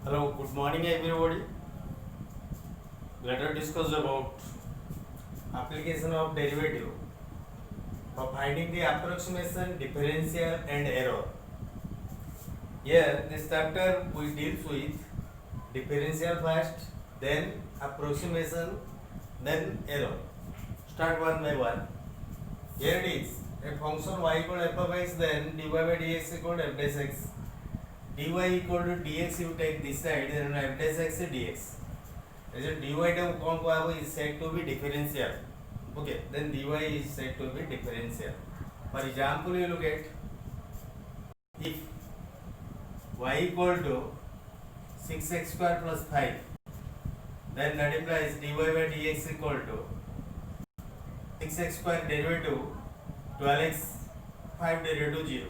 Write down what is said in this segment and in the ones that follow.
Hello, good morning everybody. Let us discuss about application of derivative for finding the approximation, differential and error. Here this chapter we deals with differential first, then approximation, then error. Start one by one. Here it is. A function y equal f of x, then dy by dx equal f dash x. dy equal to dx you take this side, then f dash x dx. As a dy term कौन को आएगा is said to be differential. Okay, then dy is said to be differential. For example, you look at if y equal to 6x square plus 5, then that implies dy by dx equal to 6x square derivative 12x 5 derivative 0.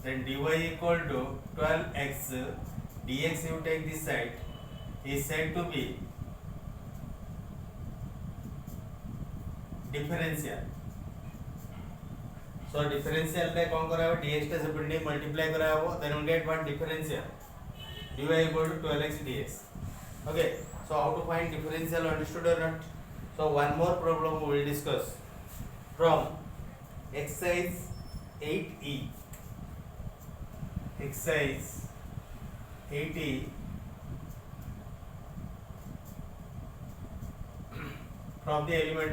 Then dy equal to 12x dx you take this side is said to be differential. So differential पे कौन कराया वो dx के separately multiply कराया वो then we get what differential dy equal to 12x dx. Okay, so how to find differential, understood or not? So one more problem we will discuss from exercise 8e. Exercise 8e from the element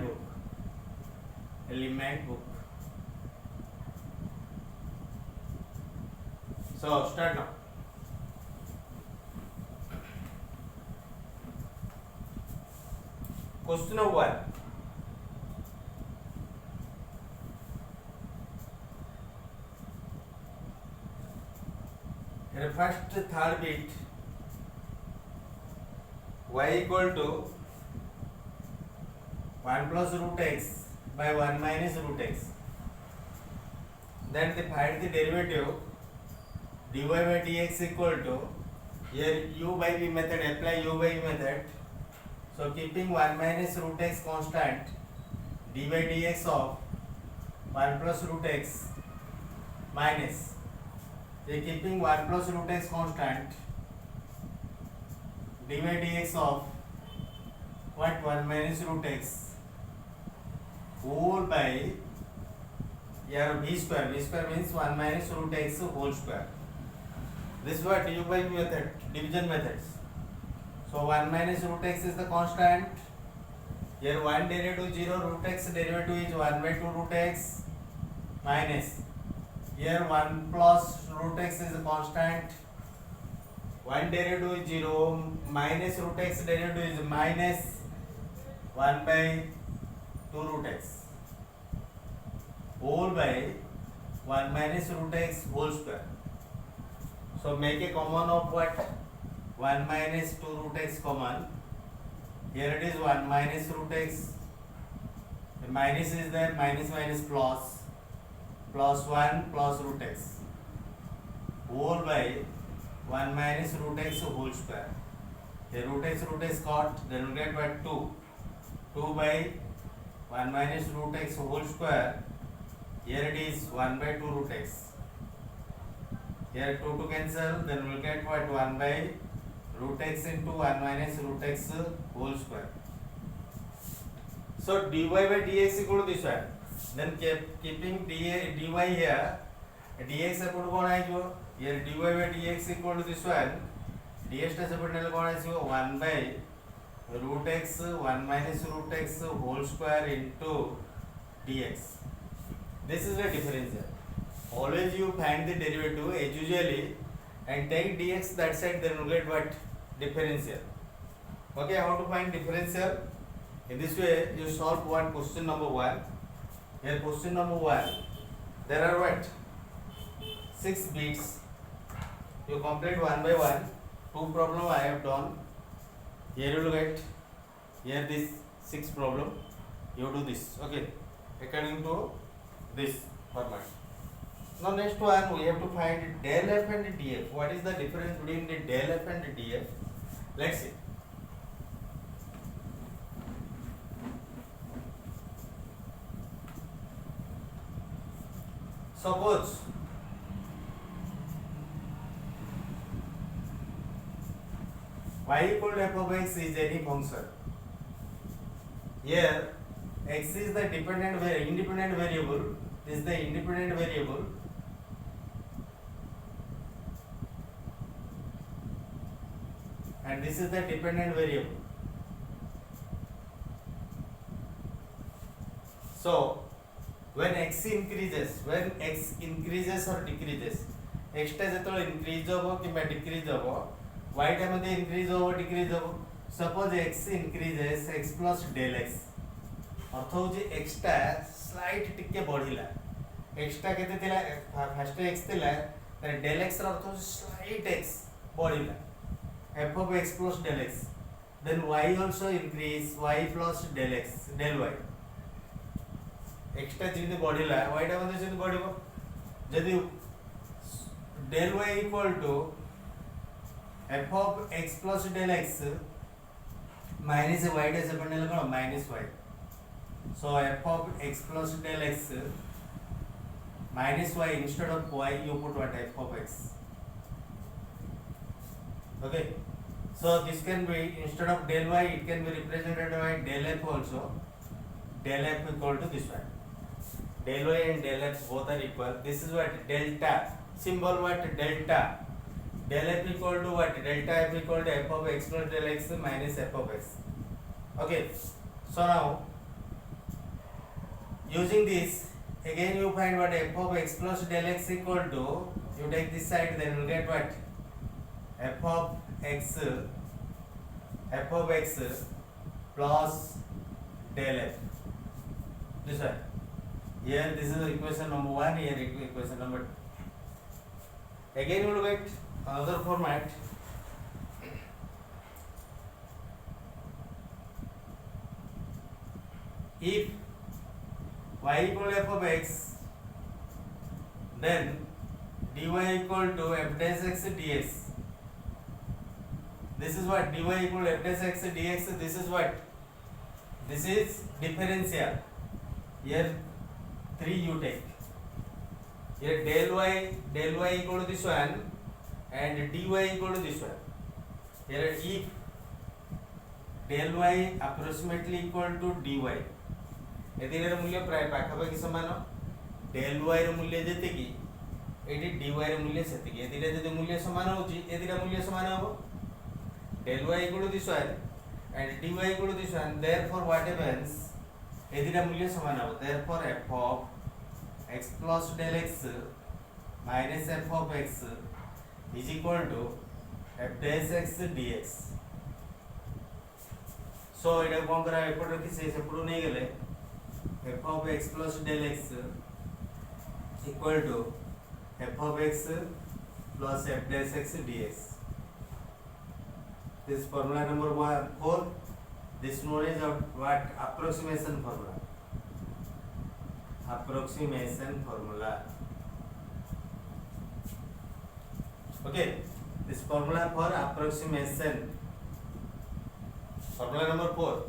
book. So start now. Question number 1. Here first third bit y equal to 1 plus root x by 1 minus root x. Then they find the derivative dy by dx equal to, here u by v method, apply u by v method. So keeping 1 minus root x constant, dy by dx of 1 plus root x minus, they keeping 1 plus root x constant, dy by dx of what, 1 minus root x whole by here v square means 1 minus root x whole square. This is what u by v method, division methods. So 1 minus root x is the constant. Here 1 derivative 0, root x derivative is 1 by 2 root x minus, here 1 plus root x is a constant. 1 derivative is 0, minus root x derivative is minus 1 by 2 root x whole by 1 minus root x whole square. So make a common of what? 1 minus 2 root x common. Here it is 1 minus root x. The minus is there, minus minus plus, plus 1 plus root x whole by 1 minus root x whole square. The root x got, then we get what? 2. 2 by 1 minus root x whole square. Here it is 1 by 2 root x. Here 2 to cancel, then we will get what? 1 by root x into 1 minus root x whole square. So dy by dx equal to this one. Then keeping dy here, dx equal to कौन आएगा? Here dy by dx equal to this one. dx टा separate nail कौन आएगा? 1 by root x 1 minus root x whole square into dx. This is the differential. Always you find the derivative as usually and take dx that side, then you get what? Differential. Okay, how to find differential? In this way you solve one question number 1. Here question number 1, there are what? 6 bits. You complete one by one. 2 problem I have done. Here you look at, here this 6 problem, you do this, okay, according to this format. Now next one we have to find del f and df. What is the difference between the del f and the df? Let's see. Suppose y equal to f of x is any function. Here x is the independent variable. This is the independent variable. And this is the dependent variable. So when x increases or decreases, x टा जेतलो increase होबो किबा decrease होबो, y टा मध्ये increase होबो decrease होबो. Suppose x increases x plus del x, अर्थ होची x टा slight टिके बढ़िला. x टा केते थिला, फर्स्ट x थिला, तर del x ର अर्थ होची slight x बढ़िला. f of x plus del x, then y also increase y plus del x del y. x टा जिंदे बढ़िला y टा मध्ये जिंदे बढ़िबो. जदि del y equal to f of x plus del x minus y टा से बनने लगा minus y. So f of x plus del x minus y, instead of y you put what, f of x. Okay, so this can be, instead of del y it can be represented by del f also. Del f equal to this one. Del y and del f both are equal. This is what, delta. Symbol what, delta. Del f equal to what, delta f equal to f of x plus del x minus f of x. Okay, so now using this, again you find what, f of x plus del x equal to, you take this side, then you get what, f of x plus del f. This one. Here this is equation number 1, here equation number 2. Again you will get another format. If y equal to f of x, then dy equal to f dash x dx. This is what, dy equal to f dash x dx. This is what, this is differential. Here 3 you take. Here del y equal to this one and dy equal to this one. Here if del y approximately equal to dy, एदिर मूल्य प्राय पाखापाखि समान. del y ର मूल्य जेतिकी eighty dy ର मूल्य सेतिकी. एदिर जदि मूल्य समान होची, एदिर मूल्य समान होबो. del y equal to this one and dy equal to this one. Therefore what happens, एदिर मूल्य समान होबो. Therefore f of x plus del x minus f of x is equal to f dash x dx. So एटा कोन करा, एपट रखि से सेपटु नै गेले, f of x plus del x equal to f of x plus f dash x dx. This formula number 4. This known as what, approximation formula. Approximation formula. Okay, this formula for approximation. Formula number 4.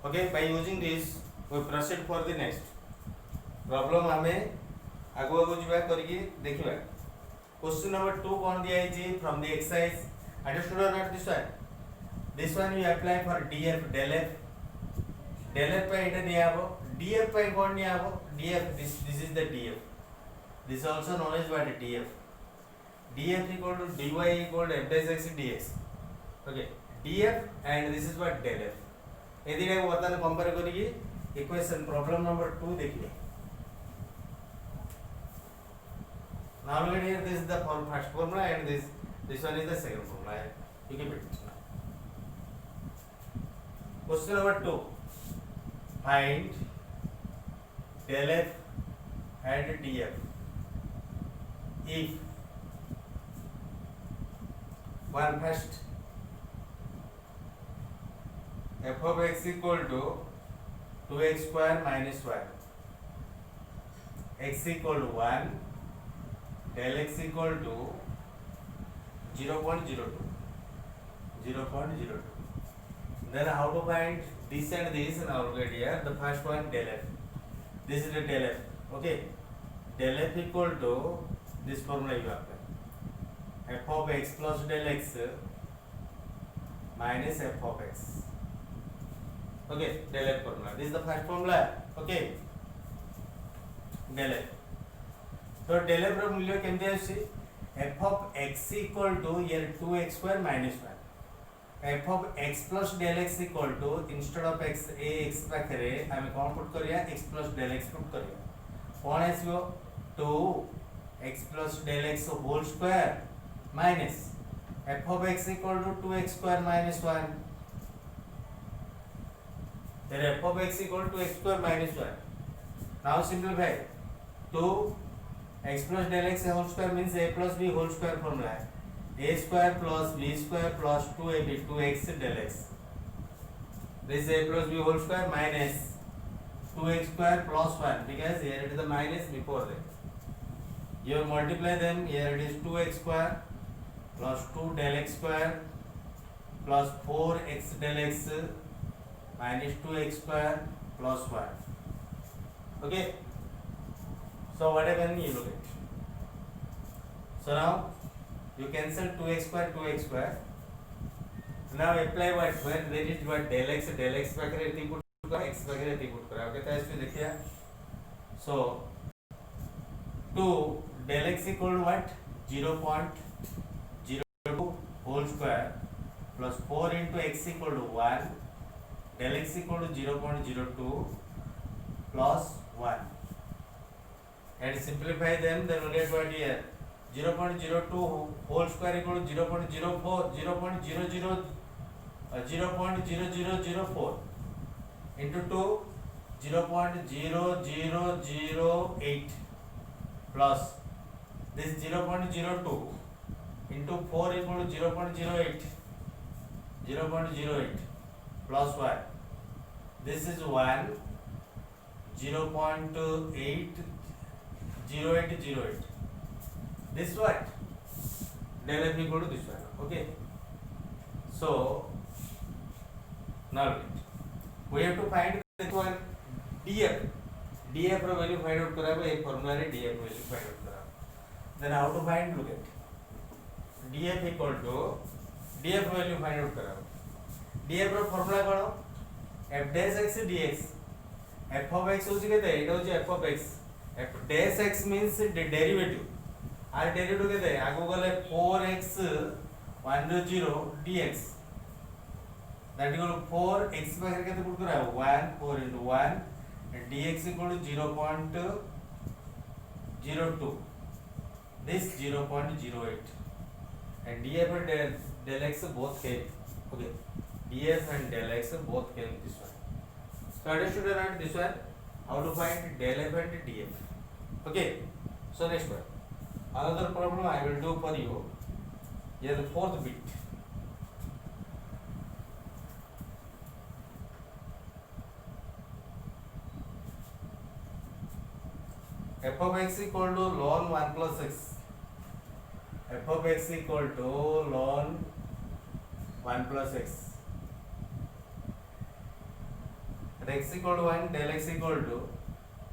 Okay, by using this we proceed for the next problem. हमें आगो जीवा करके देखिबा. Question number 2 कौन दिया है from the exercise. Understood or not this one? This one you apply for df del f. Del f पे इटा दिया हो. df पे कौन दिया हो? df, this is the df. This is also known as what, df. df equal to dy equal to f dash x dx. Okay, df and this is what, del f. यदि को वर्तमान compare करिए equation problem number 2 देखिए. Now look at here, this is the first formula and this one is the second formula. You keep it. Question number 2. Find del f and df if one first f of x equal to 2x square minus 1, x equal to 1, del x equal to 0.02. Then how to find this and this? Now look at here, the first one del f. This is the del f. Okay, del f equal to this formula you apply. F of x plus del x minus f of x. Okay, del f formula. This is the first formula. Okay, del f. तो del f रो मूल्य केमते आसी f of x equal to here 2x square minus 1. f of x plus del x equal to instead of x a x पाखरे हम कोन put करिया x plus del x put करिया कोन आसीबो 2 x plus del x whole square minus f of x equal to 2x square minus 1. Then f of x equal to x square minus 1. Now simplify. 2 x plus del x whole square means a plus b whole square formula. A square plus b square plus 2ab 2x del x. This is a plus b whole square minus 2x square plus 1 because here it is the minus before that. You multiply them, here it is 2x square plus 2 del x square plus 4x del x minus 2x square plus 1. Okay, so what happened, you look at. So now you cancel 2x square. Now apply what, when there is what del x pakhare eti put kara, x pakhare eti put kara. Okay, तो इसमें देखिए. So 2 del x equal to what, 0.02 whole square plus 4 into x equal to 1. Del x equal to 0.02 plus 1. And simplify them, then we get what here. 0.02 whole square equal to 0.04 0.0004 into 2 0.0008 plus this 0.02 into 4 equal to 0.08 plus 1. This is 1 0.80808. This what? Del f equal to this one. Okay. So now we have to find this one df. df row value find out कराबो, एक formula रे df value find out कराबो. Then how to find, look at df equal to df value find out कराबो. df रो formula कौन? f dash x dx. f of x होची केते? एटा होची f of x. f dash x means the derivative. आर derivative केते आगो गले 4x 1 dx that equal to 4x पाखरे केते पुट करा 1 4 into 1 and dx equal to 0.02. This 0.08 and df and del x both came. Okay, df and del x both came this one. So understood or not this one? How to find del f and df? Okay, so next one. Another problem I will do for you. Here the fourth bit. F of x equal to ln 1 plus x. F of x equal to ln 1 plus x. At x equal to 1, del x equal to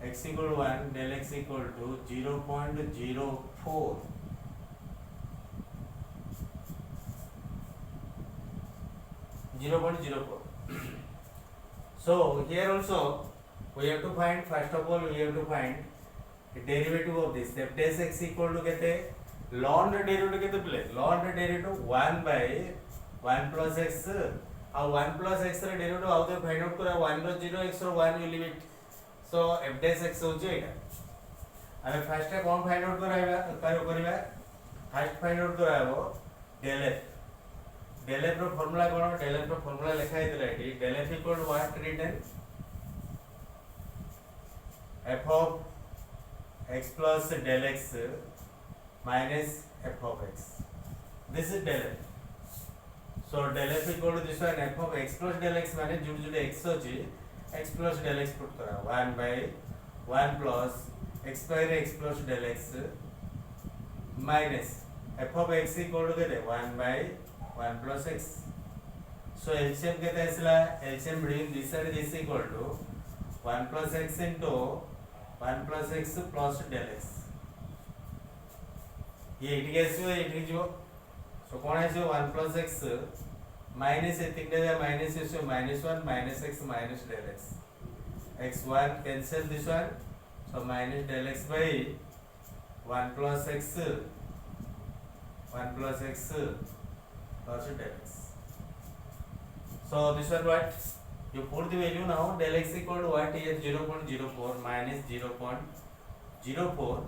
x equal to 1, del x equal to 0.04. So here also we have to find, first of all we have to find the derivative of this. F dash x equal to kete ln derivative kete pile ln derivative 1 by 1 plus x. How 1 plus x रे derivative how to find out करा 1 रो 0 x row 1 will limit. So f dash x हो जाएगा. हमें first है कौन find out कराएगा first find out कराएबो del f. del f रो फार्मूला कोन? del f रो फार्मूला लिखा है इधर एटी del f equal to what written f of x plus del x minus f of x. This is del f. So del f equal to this one f of x plus del x माने जुड़ x होची x plus del x put करा 1 by 1 plus x square x plus del x minus f of x equal to केते 1 by 1 plus x. So LCM केते आसला LCM between this and this equal to 1 plus x into 1 plus x plus del x. ये it guess हो it जो. So कौन iso 1 plus x minus a thing there minus is so minus 1 minus x minus del x x1 cancel this one, so minus del x by 1 plus x plus del x. So this one what you put the value now, del x equal to what here 0.04 minus 0.04,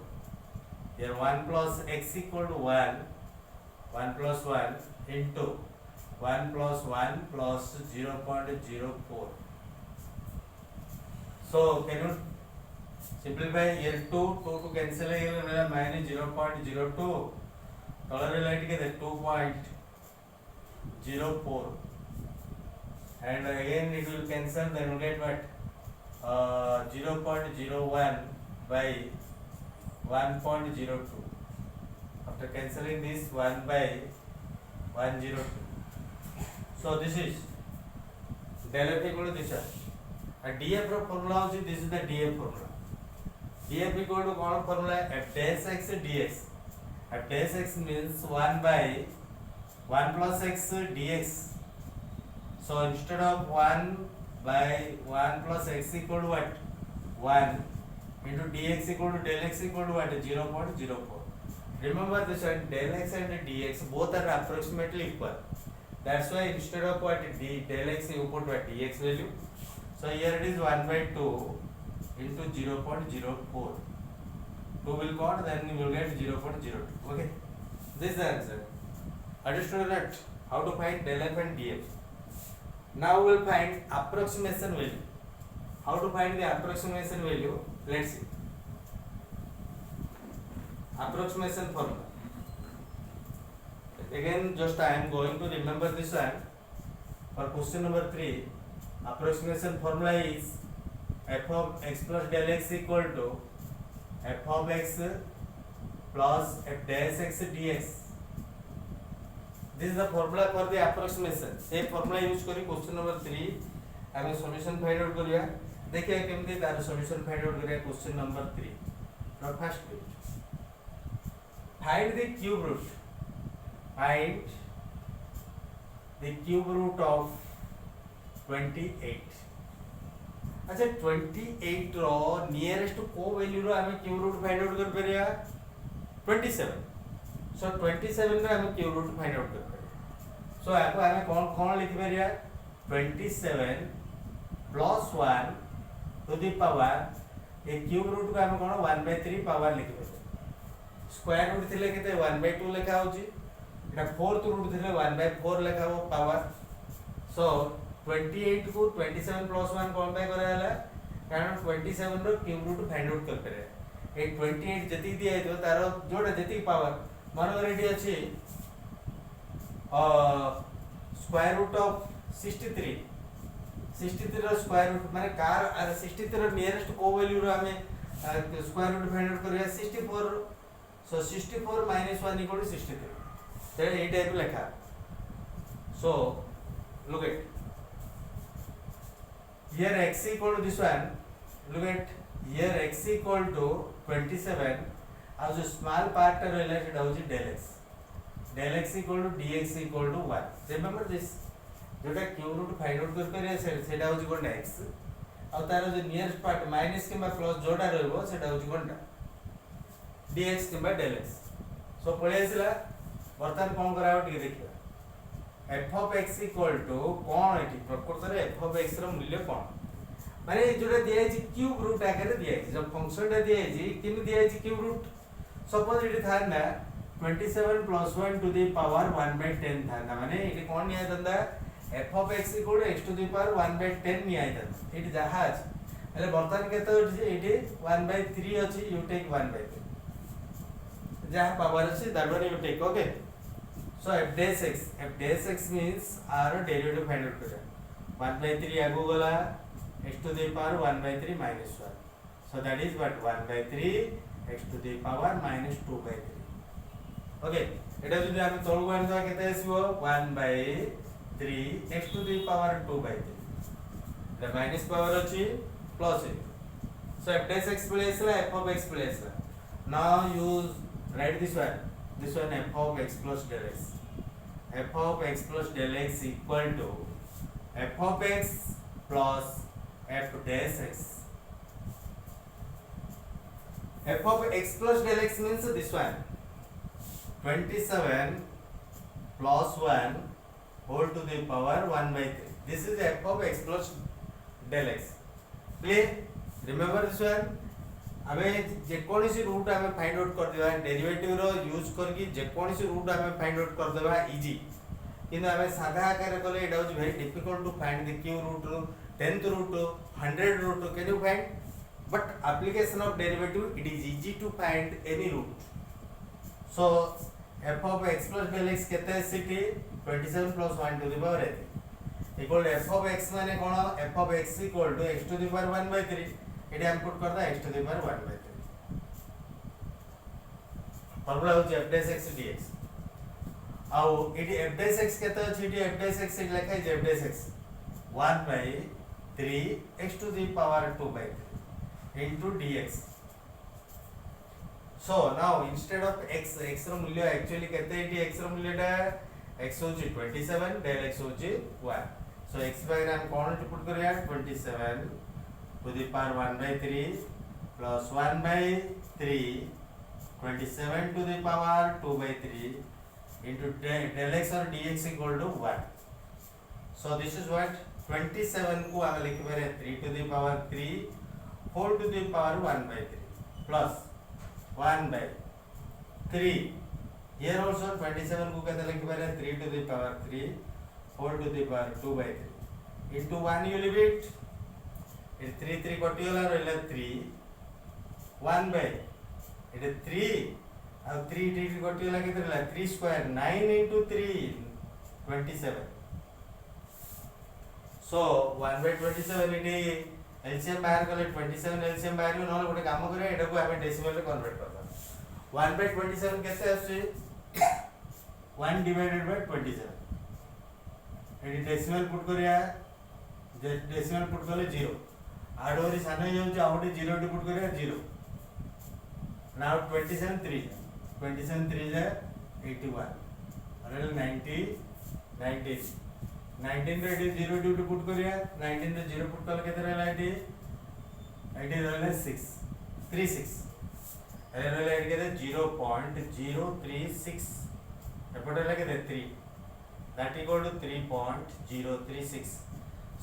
here 1 plus x equal to 1 plus 1 into 1 plus 1 plus 0.04. So can you simplify here 2 to cancel here minus 0.02 tolerate together 2.04 and again it will cancel, then you get what 0.01 by 1.02. After cancelling this 1 by 102, so this is del f equal to this one. df रो formula होची, this is the df formula. df equal to कौन formula f dash x dx. f dash x means 1 by 1 plus x dx. So instead of 1 by 1 plus x equal to what 1 into dx equal to del x equal to what 0.04. Remember this one, del x and dx both are approximately equal. That's why instead of what del x you put what dx value. So here it is 1 by 2 into 0.04. 2 will count, then you will get 0.02. Okay, this is the answer. Understood that? How to find del f and df. Now we will find approximation value. How to find the approximation value? Let's see. Approximation formula. Again, just I am going to remember this one. For question number 3, approximation formula is f of x plus del x equal to f of x plus f dash x dx. This is the formula for the approximation. Same formula use करी question number 3 हमें solution find out करिया. देखिए केमती तार solution find out करिया question number 3. Now first bit. Find the cube root. Find the cube root of 28. अच्छा 28 रो nearest को value रो हमें cube root find out कर परिया 27. So 27 रे हमें cube root find out कर परिया. So आपको हमें कौन लिख परिया 27 plus 1 to the power A cube root को हमें कौन 1/3 power लिख परिया. Square root थिले किते 1/2 लिखा होची. इटा fourth root थिले 1/4 लिखा हो power. So 28 को 27 plus 1 कौन पे करा है कारण 27 रो cube root फाइंड आउट कर परिया. ए 28 जति दिया है तो तारो जोड़ा जति पावर मानो रेडी अछि स्क्वायर रूट ऑफ 63 रो स्क्वायर रूट माने कार 63 रो नियरेस्ट को वैल्यू रो हमें स्क्वायर रूट फाइंड आउट करिया 64. सो 64 minus 1 equal to 63. तो ये टाइप लिखा. So look at here x equal to this one. Look at here x equal to 27. और जो स्मॉल पार्ट रहला सेटा होची del x. del x equal to dx equal to 1. Remember this. जोटा cube root find out कर करे सेटा होची कोनटा x. और तार जो नियरेस्ट पार्ट माइनस किबा प्लस जोटा रहबो सेटा होची कोनटा dx किबा del x. सो पळे आसिला वर्तमान कोन कराओ टी देखिबा. f of x equal to cone eighty प्रकृत रे f of x रो मूल्य कोन माने जोटा दिया है क्यूब रूट आकार दिया है. जब फंक्शन टा दिया है किन दिया है क्यूब रूट. सपोज इट था ना 27 plus 1 to the power 1/10 था ना माने इट कोन निया दंदा f of x equal to x to the power 1/10 निया दंदा. इट जहाज એટલે વર્તન કેતો इट 1/3 अछि यू टेक 1/3 जहां पावर अछि that one you take. Okay, so f dash x means r derivative find out करा 1/3 आगो गला x to the power 1/3 minus 1. So that is what 1/3 x to the power minus 2/3. Okay, এটা যদি আমি তলকু আনি দেবা কেতে আসিবো 1/3 x to the power 2/3. এটা মাইনাস পাওয়ার আছে plus A. So f dash x plus f of x plus. Now use write this one f of x plus del x. f of x plus del x equal to f of x plus f dash x. F of x plus del x means this one 27 plus 1 whole to the power 1 by 3. This is f of x plus del x. Clear? Remember this one? आमे जेकोसी root आमे find out कर देबा derivative रो use करके जेकोसी root आमे find out कर देबा इजी किंतु आमे साधा आकार कले it was very difficult to find the cube root रो 10th root 100 root can you find but application of derivative it is easy to find any root so f of x plus del x केते सिटी 27 plus 1 to the power 8 equal f of x माने कोन f of x equal to x to the power 1 by 3 एटी हम put करदा x to the power 1 by 3 formula हो f dash x dx आउ एटी f dash x केते अछि एटी f dash x लिखा है f dash x 1 by 3 x to the power 2 by 3 into dx. So now instead of x रो मूल्य actually केते eighty x रो मूल्य टा x होची 27 del x होची 1 so x बाय हम कोन पुट करिया 27 to the power 1 by 3 plus 1 by 3 27 to the power 2 by 3 into del x or dx equal to 1 so this is what 27 को हम लिख पारे 3 to the power 3 whole to the power 1 by 3 plus 1 by 3 here also 27 को कहते लिख पारे 3 to the power 3 whole to the power 2 by 3 into 1 you leave it 3 3 कटि गला रहला 3 1 by it 3 और 3 3 कटि गला केते रहला 3 स्क्वायर 9 into 3 27 so 1 by 27 इटी एलसीएम बाहर कले 27 एलसीएम बाहर हो नले गोटे काम करे एटा को हमें डेसिमल रे कन्वर्ट करबा 1 by 27 केते आछे 1 divided by 27 eighty decimal put करिया जे डेसिमल पुट करले 0 आडोरी सानो हो जाउछ आउटे 0 टी पुट करिया 0 नाउ 27 3 27 3 is 81 अरे 90 19 19 रे 0 टी पुट करिया 19 रे 0 पुट करले केते रहला एटी रहला 6 36 अरे रहला एटी केते 0.036 एपटे रहला केते 3 that equal to 3.036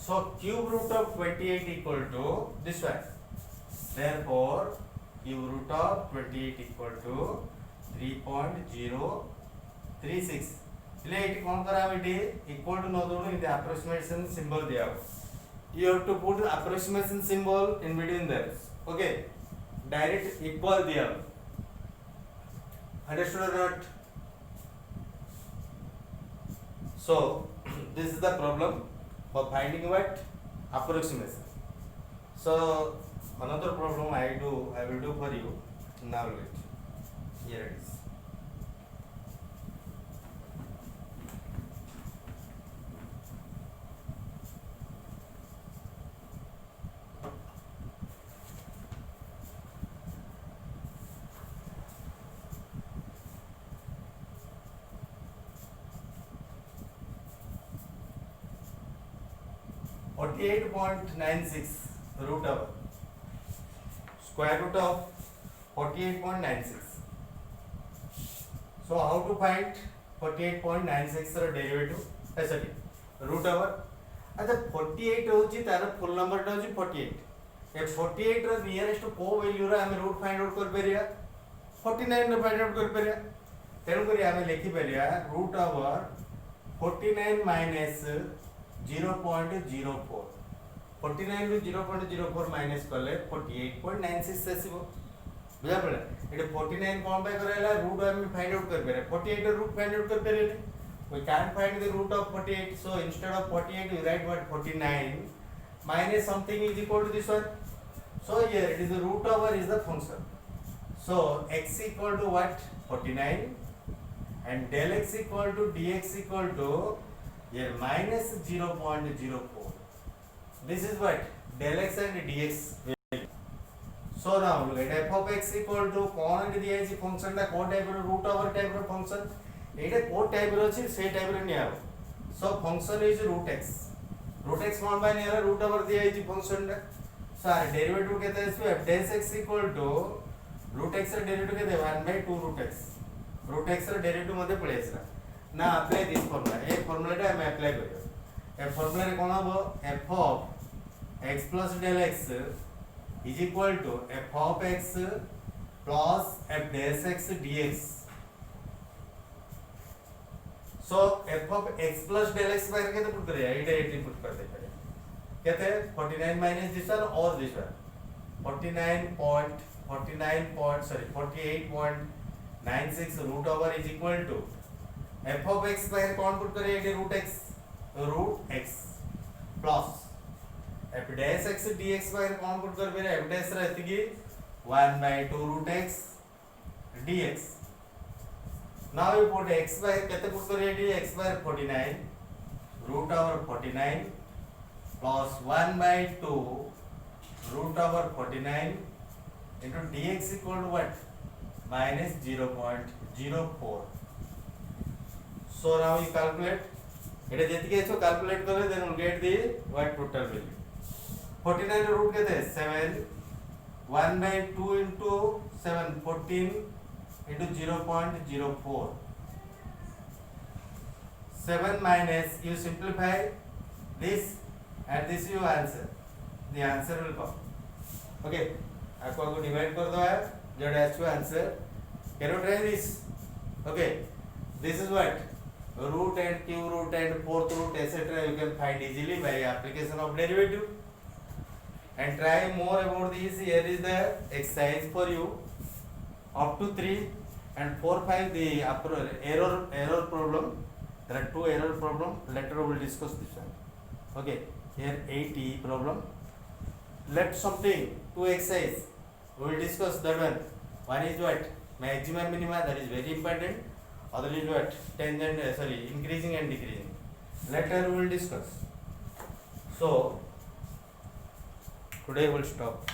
so cube root of 28 equal to this one therefore cube root of 28 equal to 3.036 ले इट कोन करा बेटी इक्वल टू न दोनो इन द अप्रोक्सीमेशन सिंबल दिया you have to put approximation symbol in between there okay direct equal दिया understood or not so this is the problem for finding what approximation so another problem I will do for you now let here it is 48.96 root of square root of 48.96 so how to find 48.96 ର derivative sorry root over अच्छा 48 होची तार full number टा होची 48 ए 48 रो nearest को value रा हम root find out कर परिया 49 रो फाइंड आउट कर परिया तेनु करी हम लिखि परिया रूट ओवर 49 माइनस 0.04 49 ରୁ 0.04 माइनस करले 48.96 आसीबो बुझा पड़े एटे 49 कोन बाय करैला रूट हम फाइंड आउट कर पेरे 48 रो रूट फाइंड आउट कर पेरे we can't find the root of 48 so instead of 48 we write what 49 minus something is equal to this one so here it is the root over is the function so x equal to what 49 and del x equal to dx equal to here minus 0.04 this is what del x and dx value so now look at f of x equal to कौन दिया है function टा कौन type रो root over type रो function एटा को type रो अछि से type रे निया so function is root x कोन बाय निया रूट ओवर दिया इज फंक्शन रे सर डेरिवेटिव केते आछो f dash x equal to root x रे डेरिवेटिव केते 1/2 रूट x रे डेरिवेटिव मध्ये पळे आछला ना apply this formula A formula टा हम अप्लाई करियो ए फार्मूला रे कोन हबो f of x plus del x is equal to f of x plus f dash x dx so f of x plus del x बाहर केते put करिया एटा eighty put कर दे पड़े केते 49 minus this one or this one 48.96 root over is equal to f of x बाहर कौन put करिया eighty root x plus f dash x dx बाहर कौन पुट कर बेरे f dash रहती की 1/2 root x dx now you put x by केते पुट करिए D x by 49 root over 49 plus 1/2 root over 49 into dx equal to what minus 0.04 so now you calculate এটা যেতে কি আছে ক্যালকুলেট করে then we'll get the what total value 49 এর root কেতে 7 1/2 into 7 14 into 0.04 7 minus you simplify this and this you answer the answer will come okay आपको divide कर दो है जोड़ा actual answer can you try this okay this is what root and cube root and fourth root etc you can find easily by application of derivative and try more about this here is the exercise for you up to 3 and 4 5 the error problem there are two error problem later we will discuss this one okay here 80 problem let something two exercise we will discuss that one is what maximum minima that is very important other is what tangent increasing and decreasing later we will discuss so today we will stop